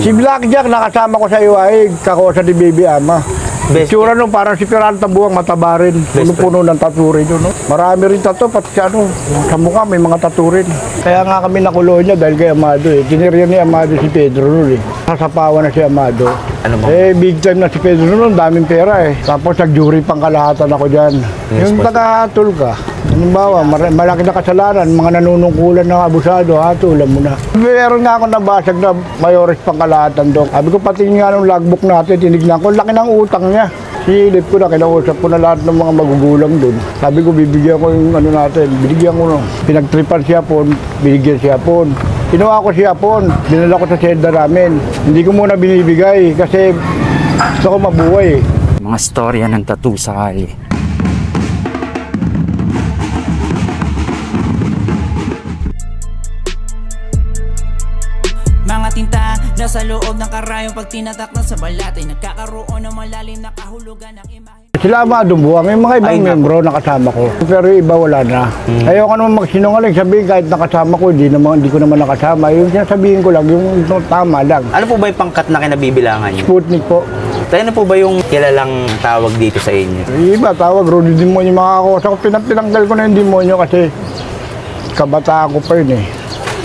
Si Blackjack nakasama ko sa iwaig, kakosa ni Baby Ama. Itsura nung parang si Pirata Buwang, mataba rin. Puno-puno ng tattoo rin yun. No? Marami rin tattoo, pati sa mukha may mga tattoo rin. Kaya nga kami nakulo niya dahil kay Amado eh. Tinirya ni Amado si Pedro nun eh. Sasapawan na si Amado. Ano mo? Big time na si Pedro nun, daming pera eh. Tapos nag-jury pang kalahatan ako dyan. Yung taga-hatol ka. Halimbawa, malaki na kasalanan, mga nanunungkulan ng abusado, hatulan mo na. Meron nga ako nabasag na mayores pang kalahatan doon. Sabi ko, pati nga nung logbook natin, tinignan ko, laki ng utang niya. Silip ko na, kinausap ko na lahat ng mga magugulang doon. Sabi ko, bibigyan ko yung ano natin, binigyan ko no. Pinagtripan siya po, binigyan siya po. Kinuha ko siya po, dinala ko sa senda namin. Hindi ko muna binibigay kasi gusto ko mabuhay. Mga storya ng tattoo sa kali. Mga tinta nasa loob ng karayong pag tinatak na sa balat ay nagkakaroon ng malalim na kahulugan ng imahe. Sila Amado Buwang, may mga ibang membro nakasama ko. Pero yung iba wala na. Ayoko naman magsinungaling, sabihin kahit nakasama ko, hindi ko naman nakasama. Yung sinasabihin ko lang, yung tama lang. Ano po ba yung pangkat na kinabibilangan niyo? Sputnik po. Tayo na po ba yung kilalang tawag dito sa inyo? Yung iba, tawag, Rudy Demonyo, mga kakosa ko. Pinanggal ko na yung demonyo kasi kabataan ko pa yun eh.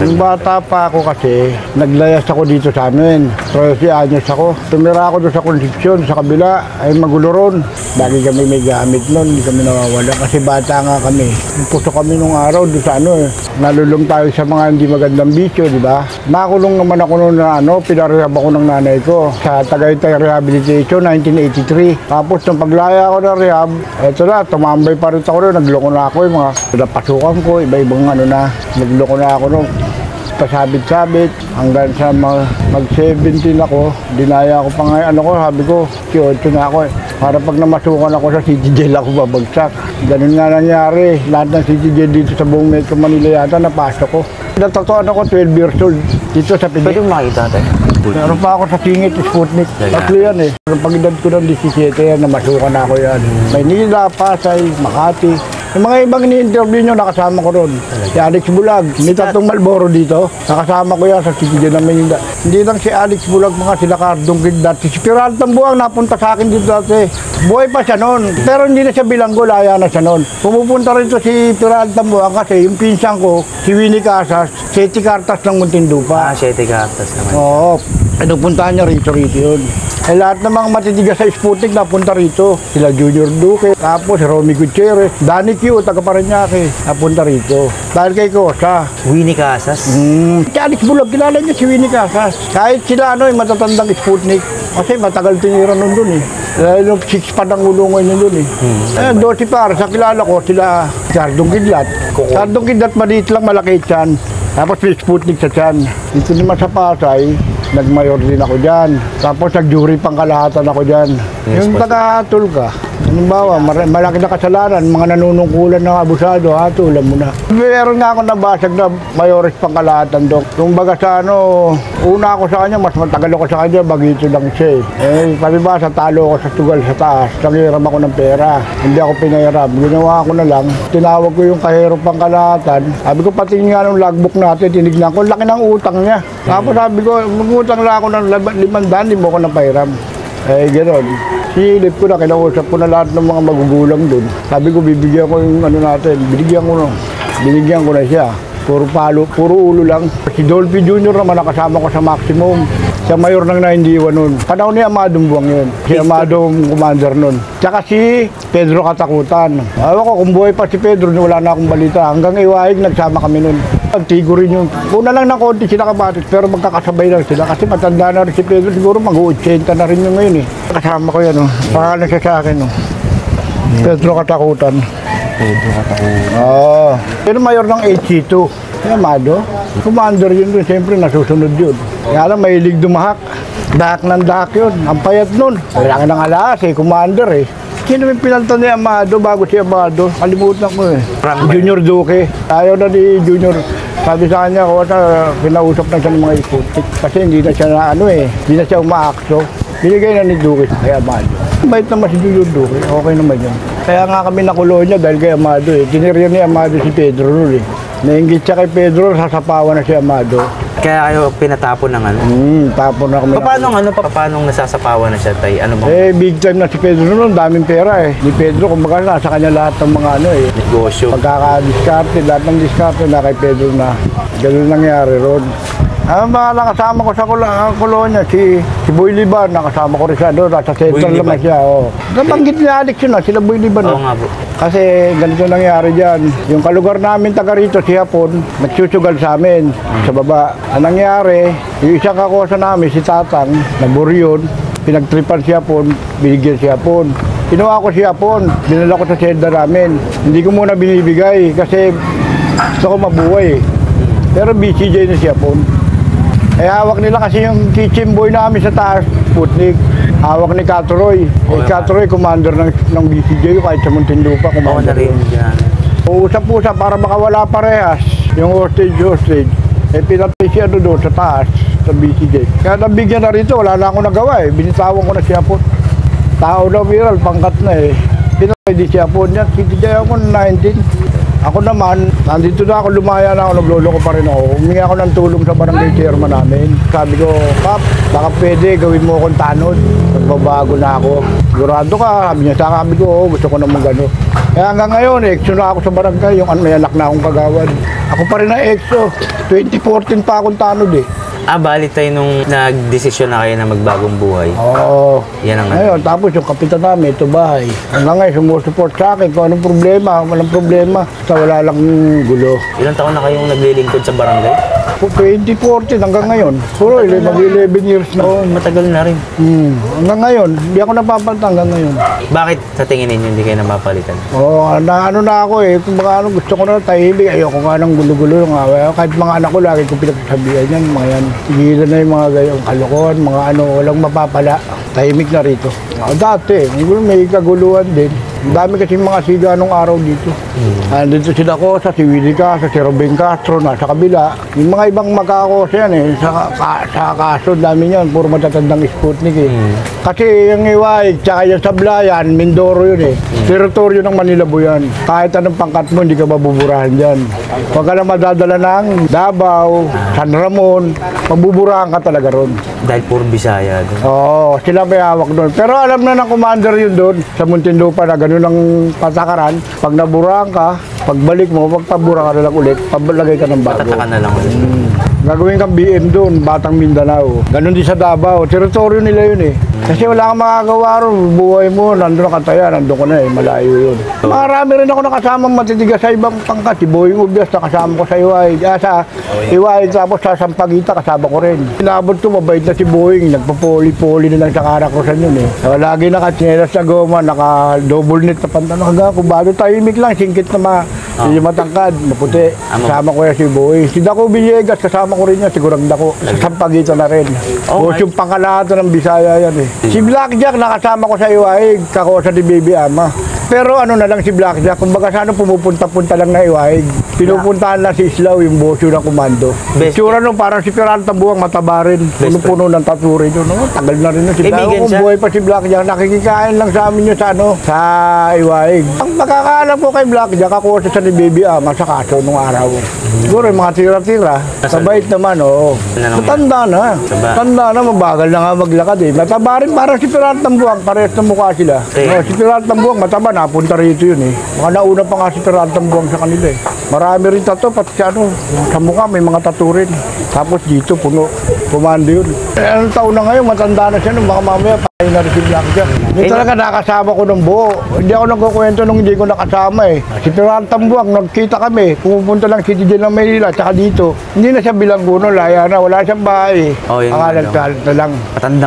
Nung bata pa ako kasi, naglayas ako dito sa amin. 13 anyos ako. Tumira ako doon sa Concepcion, sa kabila, ay magulo ron. Lagi kami may gamit nun, hindi kami nawawala. Kasi bata nga kami. Puso kami nung araw doon sa ano eh. Nalulong tayo sa mga hindi magandang bisyo, di ba? Nakulong naman ako noon na pinarehab ako ng nanay ko sa Tagaytay Rehabilitation, 1983. Tapos nung paglaya ako ng rehab, eto na, tumambay pa rin ako doon. Nagloko na ako yung mga napasukan ko, iba-ibang ano na. Nagloko na ako noon. Pasabit-sabit hanggang sa mag-17 ako, dinaya ko pa nga ano ko, sabi ko, 18 na ako eh. Para pag namasukan ako sa City Jail ako babagsak. Ganun nga nangyari, lahat ng City Jail dito sa buong Metro Manila yata napasok ko. Natatuan ako 12 years old dito sa Pilipinas. Pwede mo makita tayo? Meron pa ako sa singit, Sputnik. Tatlo yan eh. Pag edad ko ng 17 yan, namasukan ako yan. Maynila, Pasay, Makati. Yung mga ibang ini-interview nyo, nakasama ko ron. Si Alex Bulag, may tatlong Malboro dito. Nakasama ko yan sa City Jail na Manila. Hindi lang si Alex Bulag, mga sila Cardong Kid dati. Si Pirata Buwang napunta sa akin dito dati. Buhay pa siya noon. Pero hindi na siya bilanggo, laya na siya noon. Pumupunta rin to si Pirata Buwang kasi yung pinsan ko, si Winnie Casas, Seti Cartas ng Muntinlupa. 7 cartas naman. Oo. Pinupuntahan niya rito yun. Eh, lahat ng mga matitigas sa Sputnik napunta rito. Sila Junior Duque, tapos Romy Gutierrez, Danny Q, taga Parañaque, napunta rito. Dahil kay Kosa. Winnie Casas? Si Alex Bulag, kilala niya si Winnie Casas. Kahit sila matatandang Sputnik. Kasi matagal tinira nun dun eh. Dahil yung 6 pa ng ulungan yun dun eh. 12 par, sa kilala ko, sila Cardong Kidlat. Cardong Kidlat, maliit lang, malaki tiyan. Tapos may Sputnik sa tiyan. Dito naman sa Pasay, nagmayor din ako dyan. Tapos nag-jury pang kalahatan ako dyan. Yung taga-hatol ka. Halimbawa, malaki na kasalanan, mga nanunungkulan ng abusado, hatulan mo na. Meron nga ako nabasag na mayores pang kalahatan doon. Kung baga sa una ako sa kanya, mas matagal ako sa kanya, bagito lang siya eh. Palibasa, talo ako sa tugal sa taas, nangiram ako ng pera. Hindi ako pinahiram, ginawa ko na lang. Tinawag ko yung kahero pang kalahatan. Sabi ko, pati nga nung logbook natin, tinignan ko, laki ng utang niya. Tapos sabi ko, mag-utang lang ako ng 500, hindi mo ako napahiram. Eh, gano'n. Silip ko na, kinausap ko na lahat ng mga magugulang doon. Sabi ko, bibigyan ko yung natin, binigyan ko na siya. Puro palo, puro ulo lang. Si Dolphy Jr. naman nakasama ko sa maximum. Siya mayor ng 91 noon. Panahon ni Amado Buwang yun. Si Amado commander noon. Tsaka si Pedro Katakutan. Awa ko, kung buhay pa si Pedro, wala na akong balita. Hanggang iwaig, nagsama kami noon. Tigo rin yun. Una lang ng konti sila kapatid, pero magkakasabay lang sila. Kasi matanda na rin si Pedro, siguro mag-80 na rin yun ngayon eh. Kasama ko yan, pangalan siya sa akin. Pedro Katakutan. Pedro Katakutan. Oo. Pero mayor ng HC2. Amado. Commander yun doon, siyempre nasusunod yun. Kaya lang, mahilig dumahak. Dahak ng dahak yun. Ang payat nun. Kailangan ng alas commander eh. Sino yung pinalta ni Amado bago si Amado? Kalimutan ko eh. Junior Duque. Ayaw na ni Junior. Sabi sa kanya, kinausap na siya ng mga Sputnik. Kasi hindi na siya hindi na siya umaakso. Binigay na ni Duque kay Amado. Bait naman si Junior Duque, okay naman yun. Kaya nga kami nakulo niya dahil kay Amado eh. Tinirya ni Amado si Pedro nun eh. Nainggit siya kay Pedro, sasapawan na si Amado. Kaya kayo pinatapon ng ano? Tapon na kami. Paano nasasapawan na siya, tay? Ano bang Big time na si Pedro noon, daming pera eh. Ni Pedro, kumbaga nasa kanya lahat ng mga negosyo? pagkaka-diskarte, lahat ng diskarte na kay Pedro na. Ganun nangyari ron. Ang mga nakasama ko sa kolonya, si Boy Liban, nakasama ko rin siya doon, nasa central naman siya. Nabanggit ni Alex yun sila Boy Liban. Oo nga po. Kasi ganito nangyari dyan. Yung kalugar namin taga rito, si Hapon, nagsusugal sa amin sa baba. Ang nangyari, yung isang kakosa namin, si Tatang, naburyon, pinagtripan si Hapon, binigyan si Hapon. Kinuha ko si Hapon, dinala ko sa senda namin. Hindi ko muna binibigay kasi gusto ko mabuhay. Pero BCJ na si Hapon. Hawak nila kasi yung kitchen boy namin sa taas, Putnik. Hawak ni Katroy. Katroy, commander ng BCJ, kahit sa Muntinlupa, commander. Uusap-usap para makawala parehas yung hostage. Pinatay siya doon sa taas, sa BCJ. Kaya nabigyan na rito, wala na akong nagawa eh. Binitawan ko na siya po. Tao na viral, pangkat na eh. Pinatay di siya po niya. CTJ ako 19. Ako naman, nandito na ako, lumaya na ako, nagloloko pa rin ako. Humingi ako ng tulong sa barangay chairman namin. Sabi ko, Pap, baka pwede, gawin mo akong tanod. Nagbabago na ako. Sigurado ka, sabi niya, sabi ko, gusto ko naman gano'n. Kaya hanggang ngayon, EXO na ako sa barangay, yung may anak na akong kagawad. Ako pa rin na EXO, 2014 pa akong tanod eh. Bali tayo nung nag-desisyon na kayo na magbagong buhay. Oo. Yan ang Ngayon, tapos yung kapitan namin, ito bahay. Hanggang ngayon, sumusupport sa akin kung anong problema, walang problema. Basta wala lang gulo. Ilang taon na kayong naglilingkod sa barangay? 2014 hanggang ngayon. Puro, mag-11 years na. Oo, matagal na rin. Hanggang ngayon, hindi ako napapalta hanggang ngayon. Bakit sa tingin ninyo hindi kayo napapalitan? Oo, na ako eh. Kung baka gusto ko na tahimik, ayoko nga ng gulo-gulo. Kahit mga anak ko, lagi ko pinagsasabihan yan, mga yan. Tigilan na yung mga gayong kalokohan, mga walang mapapala. Tahimik na rito. Dati, may kaguluhan din. Ang dami kasi mga siga nung araw dito. Dito sila ko, si Willie Castro, si Robin Castro, nasa kabila. Yung mga ibang magkakose yan eh, sa kaso, dami yan, puro matatandang Sputnik eh. Kasi yung Iway, tsaka yung Sablayan, Mindoro yun eh. Teritoryo ng Manila yan. Kahit anong pangkat mo, hindi ka mabuburahan dyan. Huwag ka na madadala ng Davao, San Ramon, mabuburahan ka talaga ron. Dahil puro Bisaya doon. Oo, sila may hawak doon. Pero alam na ng commander yun doon, sa Muntinlupa na ganun ang patakaran. Pag naburahan ka, pagbalik mo, pagpabura ka na lang ulit, pabalagay ka ng bago. Tataka na lang ulit. Gagawin kang BM doon, Batang Mindanao. Ganun din sa Davao, teritoryo nila yun eh. Kasi wala kang makagawa ron, buhay mo, nandun ka taya, nandun ka na eh, malayo yun. Marami rin ako nakasama matitigas sa ibang pangkat. Si Boying Ubias, nakasama ko sa Iway. Sa Iway, tapos sa Sampaguita, kasama ko rin. Inabot ko, mabait na si Boying, nagpapoli-poli na lang sa Karakrosan yun eh. So, lagi nakatsinelas na goma, naka-double net na pantano. Hanggang kung bago tahimik lang, singkit na hindi matangkad, maputi. Kasama ko yan si Boying. Si Daco Villegas, kasama ko rin yan, sigurang Daco. Sa Sampaguita na rin. Tapos yung pangkalahatan ng Bisaya yan eh. Si Blackjack, nakasama ko sa Iwaig, kakosa ni Baby Ama. Pero ano na lang si Blackjack, kumbaga sana pumupunta-punta lang na Iwaig. Pinupuntahan lang si Islaw, yung bosyo ng komando. Tsura nung parang si Peralta Buwang, mataba rin. Puno-puno ng taturi doon. No? Tagal na rin na si Blackjack. Kung buhay pa si Blackjack, nakikikain lang sa amin yun sa Iwaig. Ang makakaalam ko kay Blackjack, ako sa ni Baby Ama sa kaso nung araw. Siguro yung mga tira-tira, sabait naman, oo. Tanda na. Tanda na, mabagal na nga maglakad eh. Mataba rin, parang si Peralta Buwang, parehas na mukha sila. Si Peralta Buwang, mataba, napunta rito yun eh. Mga nauna pa nga si Peralta Buwang sa kanila eh. Marami rin tato, pati sa mukha may mga tato rin. Tapos dito, puno, kumando yun. Anong taon na ngayon, matanda na siya, nung baka mamaya, patay na rin si Blackjack. Hindi talaga nakasama ko ng buo. Hindi ako nagkukwento nung hindi ko nakasama eh. Si Peralta Buwang, nagkita kami, pumupunta lang si DJ ng Maynila, tsaka dito. Hindi na siya bilangguno, laya na, wala siyang bahay. Ang alag-talag na lang.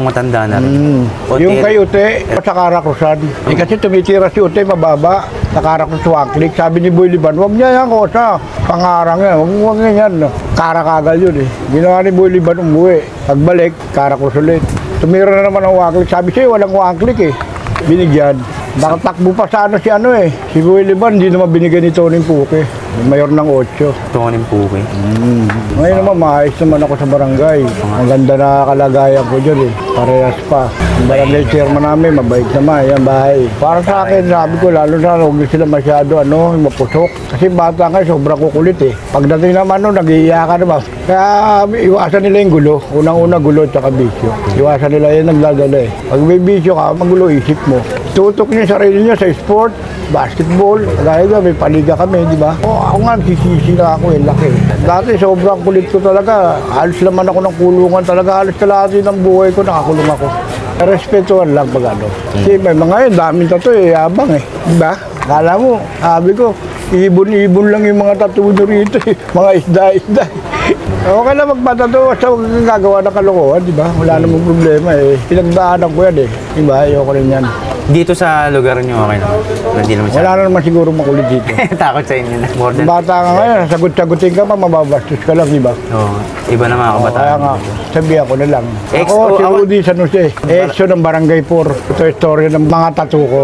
Matanda na rin. Yung kay Ute, sa Karakrosan. Kasi tumitira si Ute, mababa. Sa Karakrosan, click. Sabi ni Boy Liban, huwag niya yan, kosa. Pangarang yan, huwag niya yan. Karakagal yun eh. Ginawa ni Boy Liban umuwi. Pagbalik, Karakrosan ulit. Tumira na naman ang waklik. Sabi siya, walang waklik eh. Binigyan. Nakatakbo pa sa si si Guiliban, hindi naman binigay ni Tony Puke. Mayor ng 8. Tonin Puke. Ngayon naman, maayos naman ako sa barangay. Ang ganda na kalagayan ko dyan Parehas pa. Ang barangay chairman namin, mabait naman. Yan bahay. Para sa akin, sabi ko, lalo na huwag sila masyado, mapusok. Kasi bata nga, sobrang kukulit Pagdating naman, nag-iiyakan naman. Kaya iwasan nila yung gulo. Unang-una gulo at saka bisyo. Iwasan nila yan nagdadala Pag may bisyo ka, magulo isip mo. Tutok niyo sarili niyo sa sport, basketball. Dahil may paliga kami, di ba? Ako nga, sisisi na ako laki. Dati sobrang kulit ko talaga. Halos naman ako ng kulungan talaga. Halos kalahati ng buhay ko, nakakulong ako. Respetuhan lang pag Kasi may mga yun, daming tattoo abang Di ba? Kala mo, sabi ko, ibon-ibon lang yung mga tattoo nyo rito Mga isda-isda. Okay lang magpatato, basta huwag kang gagawa ng kalokohan, di ba? Wala namang problema Pinagdaanan ko yan Di ba? Ayoko rin yan. Dito sa lugar nyo, okay lang? Hindi naman Wala na naman siguro makulit dito. Takot sa inyo na. More than... Bata ka ngayon, sagot-sagutin ka pa, mababastos ka lang, di ba? Oo. Iba na mga kabataan. Kaya nga, sabihan ko na lang. XO, Ako, si ako- Rudy San Jose, EXO ng Barangay 4. Ito yung story ng mga tattoo ko.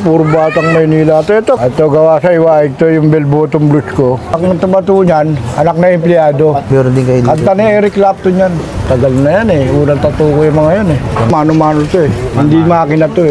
Puro batang Maynila. Ito gawa sa iwa. Ito yung bell bottom blues ko. Ang tumato niyan, anak na empleyado. Meron din kayo dito. Kanta ni Eric Clapton yan. Tagal na yan Unang tattoo ko yung mga yan Mano-mano to Hindi makina to